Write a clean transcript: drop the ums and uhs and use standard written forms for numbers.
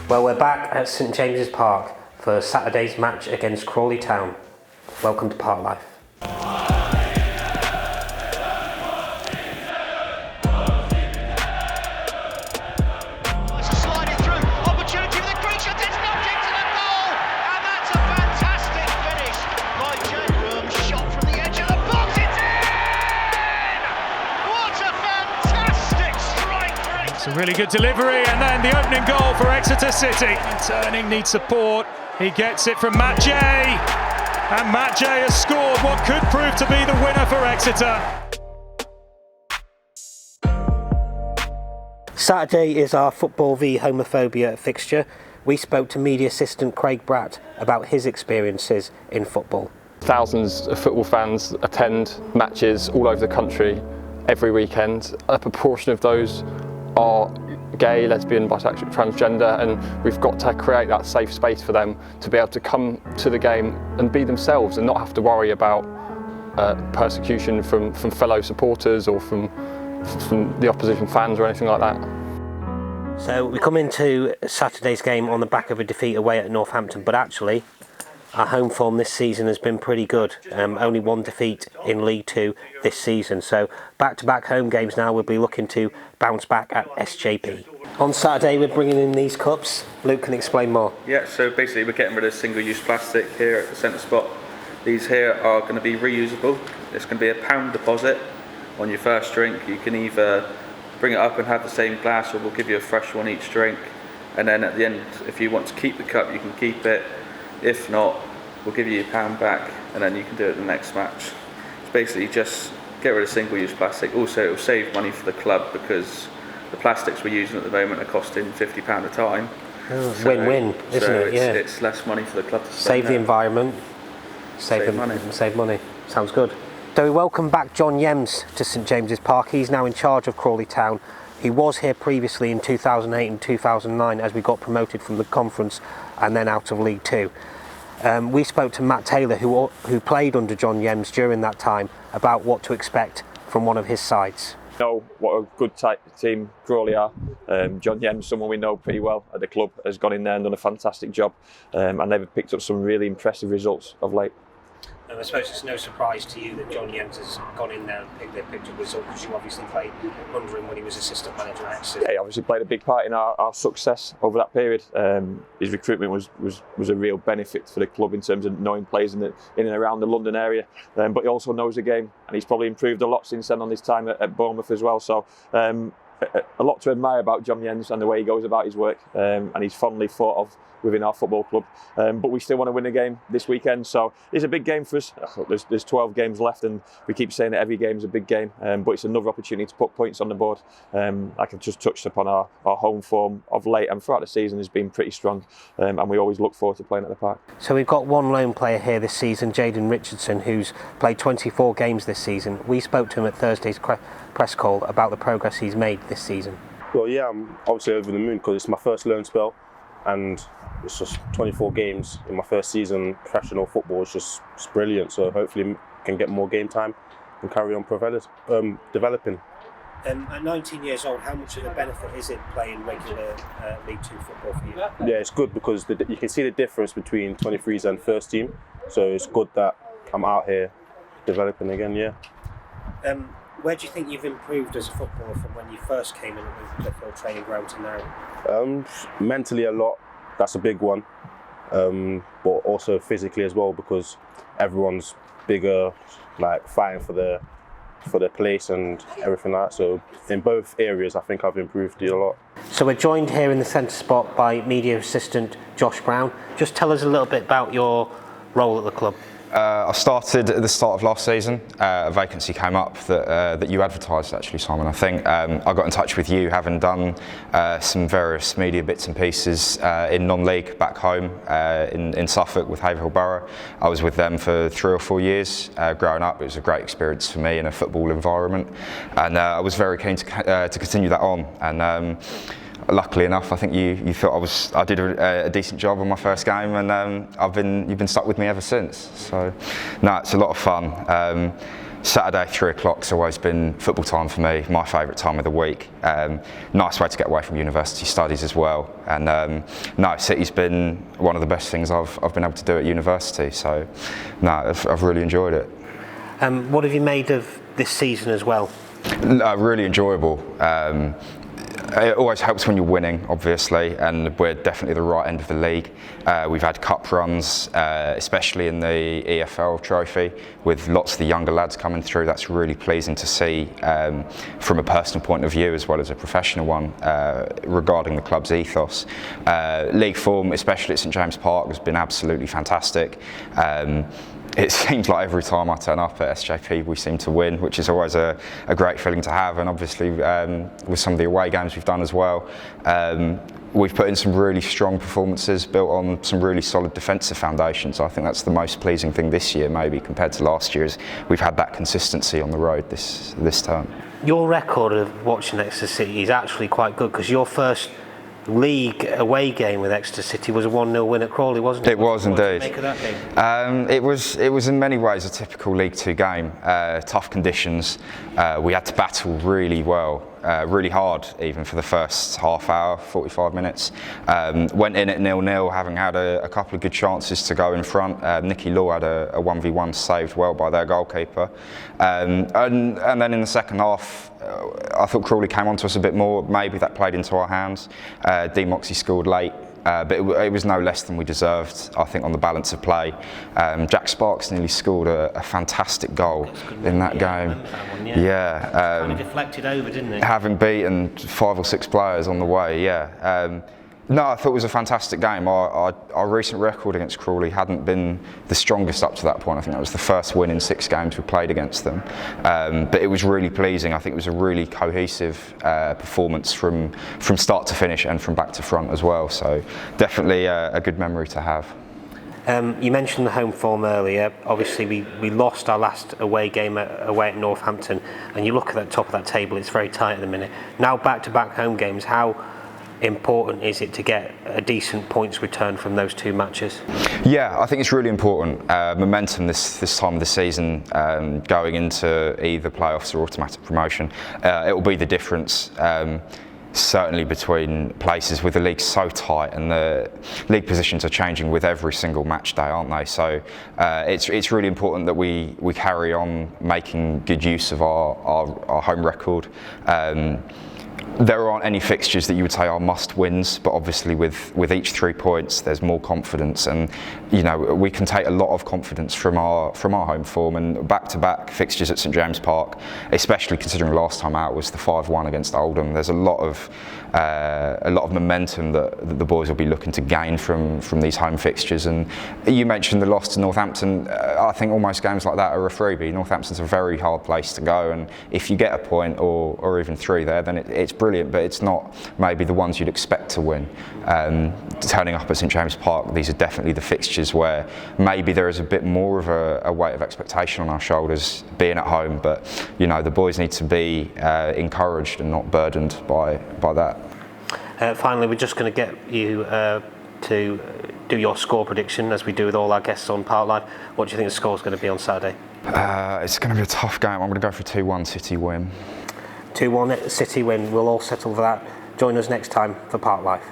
Well, we're back at St James's Park for Saturday's match against Crawley Town. Welcome to Park Life. It's a sliding through opportunity for the Grecian. It's knocked into the goal, and that's a fantastic finish by Jaden. Shot from the edge of the box. It's in! What a fantastic strike for Exeter! It's a really good delivery, and then the opening goal for Exeter City. Turning needs support. He gets it from Matt J. And Matt J has scored what could prove to be the winner for Exeter. Saturday is our Football V Homophobia fixture. We spoke to media assistant Craig Bratt about his experiences in football. Thousands of football fans attend matches all over the country every weekend. A proportion of those are gay, lesbian, bisexual, transgender, and we've got to create that safe space for them to be able to come to the game and be themselves and not have to worry about persecution from fellow supporters or from the opposition fans or anything like that. So we come into Saturday's game on the back of a defeat away at Northampton, but actually our home form this season has been pretty good. Only one defeat in League Two this season. So back-to-back home games now, we'll be looking to bounce back at SJP. On Saturday, we're bringing in these cups. Luke can explain more. Yeah, so basically we're getting rid of single-use plastic here at the centre spot. These here are going to be reusable. It's going to be a £1 deposit on your first drink. You can either bring it up and have the same glass, or we'll give you a fresh one each drink. And then at the end, if you want to keep the cup, you can keep it. If not, we'll give you your £1 back, and then you can do it the next match. It's basically just get rid of single-use plastic. Also, it will save money for the club because the plastics we're using at the moment are costing £50 a time. Oh, win-win, isn't it? Yeah. It's less money for the club to spend. Save the environment, save money. Sounds good. So we welcome back John Yems to St James's Park. He's now in charge of Crawley Town. He was here previously in 2008 and 2009 as we got promoted from the conference and then out of League Two. We spoke to Matt Taylor, who played under John Yems during that time, about what to expect from one of his sides. Know what a good team Crawley are. John Yems, someone we know pretty well at the club, has gone in there and done a fantastic job, and they've picked up some really impressive results of late. I suppose it's no surprise to you that John Yems has gone in there and picked up results, because you obviously played under him when he was assistant manager at Exeter. Yeah, he obviously played a big part in our success over that period. His recruitment was a real benefit for the club in terms of knowing players in and around the London area, but he also knows the game, and he's probably improved a lot since then on his time at Bournemouth as well. So a lot to admire about John Yems and the way he goes about his work, and he's fondly thought of within our football club, but we still want to win a game this weekend, so it's a big game for us. There's 12 games left, and we keep saying that every game is a big game, but it's another opportunity to put points on the board. Like I've just touched upon, our home form of late and throughout the season has been pretty strong, and we always look forward to playing at the Park. So we've got one lone player here this season, Jaden Richardson, who's played 24 games this season. We spoke to him at Thursday's press call about the progress he's made this season. Well, yeah, I'm obviously over the moon because it's my first loan spell, and it's just 24 games in my first season professional football. It's brilliant. So hopefully can get more game time and carry on developing. At 19 years old, how much of a benefit is it playing regular League Two football for you? Yeah, it's good because you can see the difference between 23s and first team. So it's good that I'm out here developing again. Yeah. Where do you think you've improved as a footballer from when you first came in at the Cliffield training ground to now? Mentally a lot. That's a big one, but also physically as well, because everyone's bigger, like fighting for their place and everything like that. So in both areas, I think I've improved a lot. So we're joined here in the centre spot by media assistant Josh Brown. Just tell us a little bit about your role at the club. I started at the start of last season. A vacancy came up that you advertised, actually, Simon. I think I got in touch with you, having done some various media bits and pieces in non-league back home in Suffolk with Haverhill Borough. I was with them for 3 or 4 years growing up. It was a great experience for me in a football environment, and I was very keen to continue that on. And luckily enough, I think you thought I did a decent job on my first game, and you've been stuck with me ever since. So, no, it's a lot of fun. Saturday 3 o'clock's always been football time for me, my favourite time of the week. Nice way to get away from university studies as well. And no, City's been one of the best things I've been able to do at university. So no, I've really enjoyed it. What have you made of this season as well? Really enjoyable. It always helps when you're winning, obviously, and we're definitely the right end of the league. We've had cup runs, especially in the EFL trophy, with lots of the younger lads coming through. That's really pleasing to see from a personal point of view as well as a professional one regarding the club's ethos. League form, especially at St James Park, has been absolutely fantastic. It seems like every time I turn up at SJP we seem to win, which is always a great feeling to have, and obviously with some of the away games we've done as well, we've put in some really strong performances built on some really solid defensive foundations. I think that's the most pleasing thing this year maybe compared to last year, is we've had that consistency on the road this term. Your record of watching Exeter City is actually quite good, because your first league away game with Exeter City was a 1-0 win at Crawley, wasn't it? It was indeed. What did you make of that game? It was in many ways a typical League Two game. Tough conditions. We had to battle really well, really hard even for the first half hour, 45 minutes. Went in at 0-0, having had a couple of good chances to go in front. Nicky Law had a 1v1 saved well by their goalkeeper. And then in the second half, I thought Crawley came onto us a bit more. Maybe that played into our hands. D Moxie scored late, but it was no less than we deserved, I think, on the balance of play. Jack Sparks nearly scored a fantastic goal in that game. Kind of deflected over, didn't it? Having beaten 5 or 6 players on the way, yeah. No, I thought it was a fantastic game. Our recent record against Crawley hadn't been the strongest up to that point. I think that was the first win in 6 games we played against them. But it was really pleasing. I think it was a really cohesive performance from start to finish and from back to front as well. So definitely a good memory to have. You mentioned the home form earlier. Obviously, we lost our last away game away at Northampton, and you look at the top of that table, it's very tight at the minute. Now back-to-back home games, how important is it to get a decent points return from those 2 matches? Yeah, I think it's really important. Momentum this time of the season, going into either playoffs or automatic promotion, it will be the difference. Certainly between places with the league so tight, and the league positions are changing with every single match day, aren't they? So it's really important that we carry on making good use of our home record. There aren't any fixtures that you would say are must-wins, but obviously with each 3 points, there's more confidence, and we can take a lot of confidence from our home form, and back-to-back fixtures at St James Park, especially considering last time out was the 5-1 against Oldham. There's a lot of momentum that the boys will be looking to gain from these home fixtures. And you mentioned the loss to Northampton. I think almost games like that are a freebie. Northampton's a very hard place to go, and if you get a point or even 3 there, then it's brilliant, but it's not maybe the ones you'd expect to win. Turning up at St James Park, these are definitely the fixtures where maybe there is a bit more of a weight of expectation on our shoulders being at home, but the boys need to be encouraged and not burdened by that. Finally, we're just going to get you to do your score prediction, as we do with all our guests on Park Live. What do you think the score is going to be on Saturday? It's going to be a tough game. I'm going to go for a 2-1 City win. 2-1 City win. We'll all settle for that. Join us next time for Park Life.